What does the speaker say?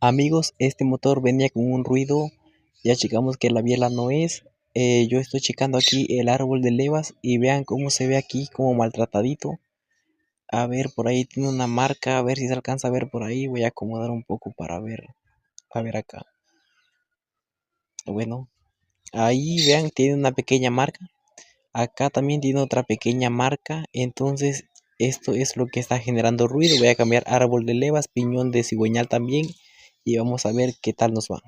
Amigos, este motor venía con un ruido. Ya checamos que la biela no es. Yo estoy checando aquí el árbol de levas y vean cómo se ve aquí, como maltratadito. A ver, por ahí tiene una marca, a ver si se alcanza a ver por ahí. Voy a acomodar un poco para ver. A ver acá. Bueno, ahí vean, tiene una pequeña marca. Acá también tiene otra pequeña marca. Entonces, esto es lo que está generando ruido. Voy a cambiar árbol de levas, piñón de cigüeñal también. Y vamos a ver qué tal nos va.